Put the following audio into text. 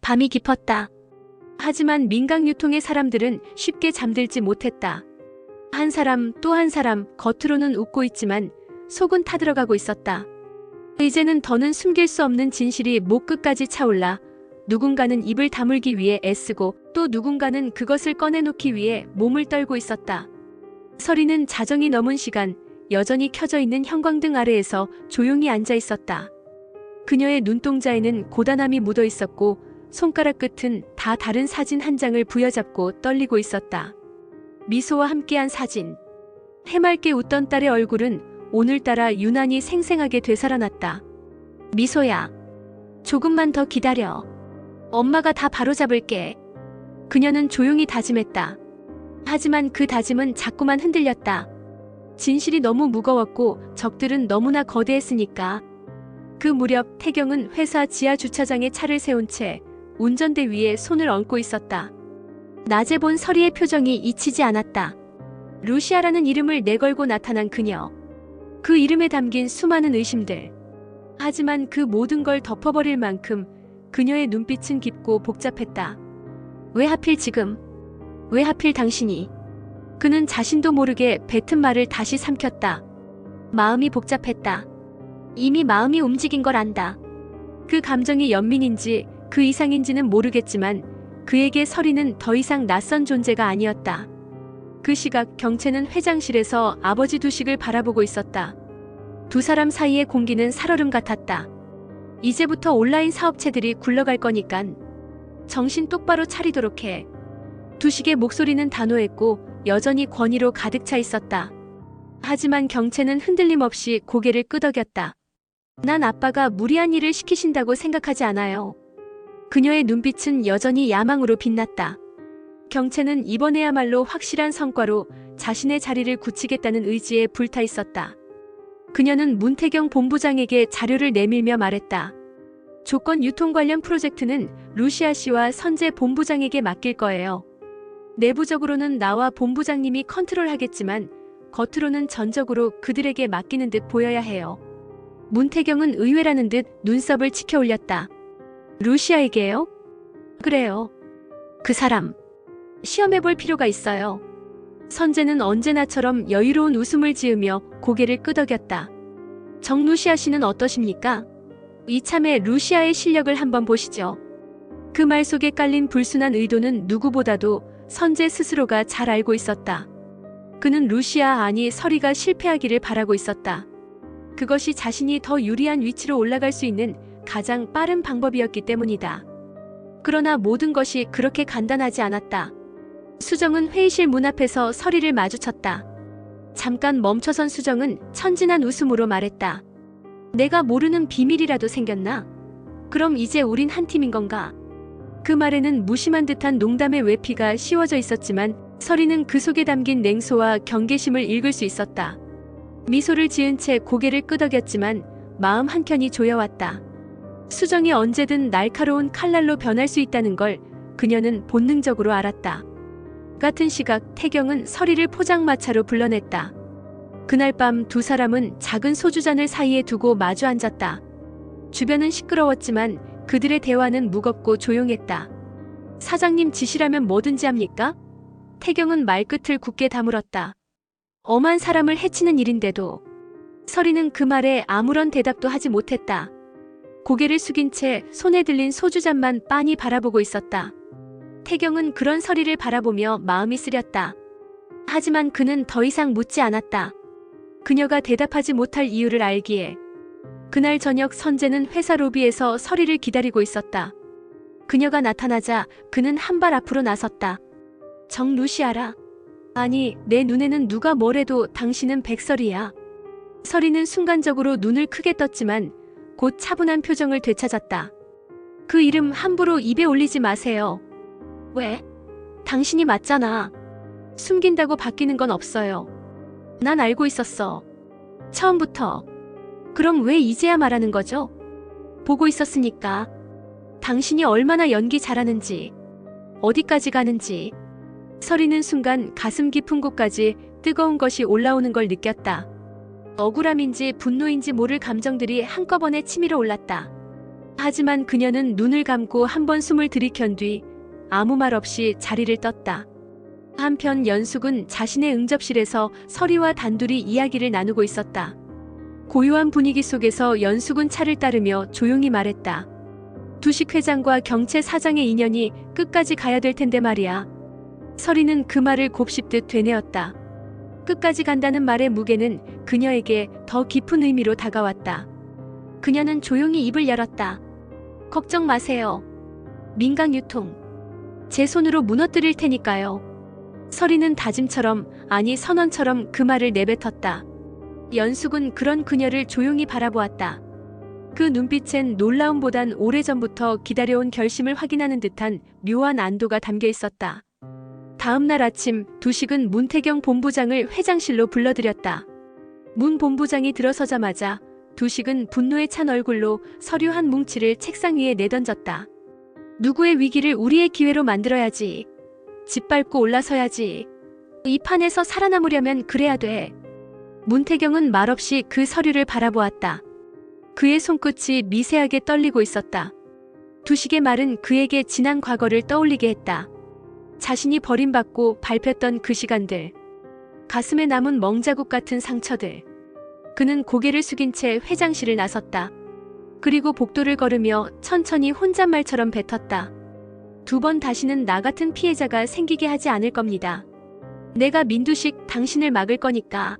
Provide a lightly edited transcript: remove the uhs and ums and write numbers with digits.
밤이 깊었다. 하지만 민강유통의 사람들은 쉽게 잠들지 못했다. 한 사람 또 한 사람 겉으로는 웃고 있지만 속은 타들어가고 있었다. 이제는 더는 숨길 수 없는 진실이 목 끝까지 차올라 누군가는 입을 다물기 위해 애쓰고 또 누군가는 그것을 꺼내놓기 위해 몸을 떨고 있었다. 서리는 자정이 넘은 시간 여전히 켜져 있는 형광등 아래에서 조용히 앉아 있었다. 그녀의 눈동자에는 고단함이 묻어 있었고 손가락 끝은 다 다른 사진 한 장을 부여잡고 떨리고 있었다. 미소와 함께한 사진. 해맑게 웃던 딸의 얼굴은 오늘따라 유난히 생생하게 되살아났다. 미소야. 조금만 더 기다려. 엄마가 다 바로잡을게. 그녀는 조용히 다짐했다. 하지만 그 다짐은 자꾸만 흔들렸다. 진실이 너무 무거웠고 적들은 너무나 거대했으니까. 그 무렵 태경은 회사 지하 주차장에 차를 세운 채 운전대 위에 손을 얹고 있었다. 낮에 본 서리의 표정이 잊히지 않았다. 루시아라는 이름을 내걸고 나타난 그녀. 그 이름에 담긴 수많은 의심들. 하지만 그 모든 걸 덮어버릴 만큼 그녀의 눈빛은 깊고 복잡했다. 왜 하필 지금? 왜 하필 당신이? 그는 자신도 모르게 뱉은 말을 다시 삼켰다. 마음이 복잡했다. 이미 마음이 움직인 걸 안다. 그 감정이 연민인지 그 이상인지는 모르겠지만 그에게 서리는 더 이상 낯선 존재가 아니었다. 그 시각 경채는 회장실에서 아버지 두식을 바라보고 있었다. 두 사람 사이의 공기는 살얼음 같았다. 이제부터 온라인 사업체들이 굴러갈 거니깐 정신 똑바로 차리도록 해. 두식의 목소리는 단호했고 여전히 권위로 가득 차 있었다. 하지만 경채는 흔들림 없이 고개를 끄덕였다. 난 아빠가 무리한 일을 시키신다고 생각하지 않아요. 그녀의 눈빛은 여전히 야망으로 빛났다. 경채는 이번에야말로 확실한 성과로 자신의 자리를 굳히겠다는 의지에 불타 있었다. 그녀는 문태경 본부장에게 자료를 내밀며 말했다. 조건 유통 관련 프로젝트는 루시아 씨와 선재 본부장에게 맡길 거예요. 내부적으로는 나와 본부장님이 컨트롤하겠지만 겉으로는 전적으로 그들에게 맡기는 듯 보여야 해요. 문태경은 의외라는 듯 눈썹을 치켜 올렸다. 루시아에게요? 그래요. 그 사람. 시험해볼 필요가 있어요. 선재는 언제나처럼 여유로운 웃음을 지으며 고개를 끄덕였다. 정루시아 씨는 어떠십니까? 이참에 루시아의 실력을 한번 보시죠. 그 말 속에 깔린 불순한 의도는 누구보다도 선재 스스로가 잘 알고 있었다. 그는 루시아 아니 서리가 실패하기를 바라고 있었다. 그것이 자신이 더 유리한 위치로 올라갈 수 있는 가장 빠른 방법이었기 때문이다. 그러나 모든 것이 그렇게 간단하지 않았다. 수정은 회의실 문 앞에서 서리를 마주쳤다. 잠깐 멈춰선 수정은 천진한 웃음으로 말했다. 내가 모르는 비밀이라도 생겼나? 그럼 이제 우린 한 팀인 건가? 그 말에는 무심한 듯한 농담의 외피가 씌워져 있었지만 서리는 그 속에 담긴 냉소와 경계심을 읽을 수 있었다. 미소를 지은 채 고개를 끄덕였지만 마음 한켠이 조여왔다. 수정이 언제든 날카로운 칼날로 변할 수 있다는 걸 그녀는 본능적으로 알았다. 같은 시각 태경은 서리를 포장마차로 불러냈다. 그날 밤 두 사람은 작은 소주잔을 사이에 두고 마주 앉았다. 주변은 시끄러웠지만 그들의 대화는 무겁고 조용했다. 사장님 지시라면 뭐든지 합니까? 태경은 말끝을 굳게 다물었다. 엄한 사람을 해치는 일인데도. 서리는 그 말에 아무런 대답도 하지 못했다. 고개를 숙인 채 손에 들린 소주잔만 빤히 바라보고 있었다. 태경은 그런 서리를 바라보며 마음이 쓰렸다. 하지만 그는 더 이상 묻지 않았다. 그녀가 대답하지 못할 이유를 알기에. 그날 저녁 선재는 회사 로비에서 서리를 기다리고 있었다. 그녀가 나타나자 그는 한 발 앞으로 나섰다. 정루시아라. 아니, 내 눈에는 누가 뭐래도 당신은 백설이야. 서리는 순간적으로 눈을 크게 떴지만 곧 차분한 표정을 되찾았다. 그 이름 함부로 입에 올리지 마세요. 왜? 당신이 맞잖아. 숨긴다고 바뀌는 건 없어요. 난 알고 있었어. 처음부터. 그럼 왜 이제야 말하는 거죠? 보고 있었으니까. 당신이 얼마나 연기 잘하는지, 어디까지 가는지. 서리는 순간 가슴 깊은 곳까지 뜨거운 것이 올라오는 걸 느꼈다. 억울함인지 분노인지 모를 감정들이 한꺼번에 치밀어 올랐다. 하지만 그녀는 눈을 감고 한 번 숨을 들이켠 뒤 아무 말 없이 자리를 떴다. 한편 연숙은 자신의 응접실에서 서리와 단둘이 이야기를 나누고 있었다. 고요한 분위기 속에서 연숙은 차를 따르며 조용히 말했다. 두식 회장과 경채 사장의 인연이 끝까지 가야 될 텐데 말이야. 서리는 그 말을 곱씹듯 되뇌었다. 끝까지 간다는 말의 무게는 그녀에게 더 깊은 의미로 다가왔다. 그녀는 조용히 입을 열었다. 걱정 마세요. 민강유통. 제 손으로 무너뜨릴 테니까요. 서리는 다짐처럼, 아니 선언처럼 그 말을 내뱉었다. 연숙은 그런 그녀를 조용히 바라보았다. 그 눈빛엔 놀라움보단 오래전부터 기다려온 결심을 확인하는 듯한 묘한 안도가 담겨 있었다. 다음 날 아침 두식은 문태경 본부장을 회장실로 불러들였다. 문 본부장이 들어서자마자 두식은 분노에 찬 얼굴로 서류 한 뭉치를 책상 위에 내던졌다. 누구의 위기를 우리의 기회로 만들어야지. 짓밟고 올라서야지. 이 판에서 살아남으려면 그래야 돼. 문태경은 말없이 그 서류를 바라보았다. 그의 손끝이 미세하게 떨리고 있었다. 두식의 말은 그에게 지난 과거를 떠올리게 했다. 자신이 버림받고 밟혔던 그 시간들. 가슴에 남은 멍자국 같은 상처들. 그는 고개를 숙인 채 회장실을 나섰다. 그리고 복도를 걸으며 천천히 혼잣말처럼 뱉었다. 2번 다시는 나 같은 피해자가 생기게 하지 않을 겁니다. 내가 민두식 당신을 막을 거니까.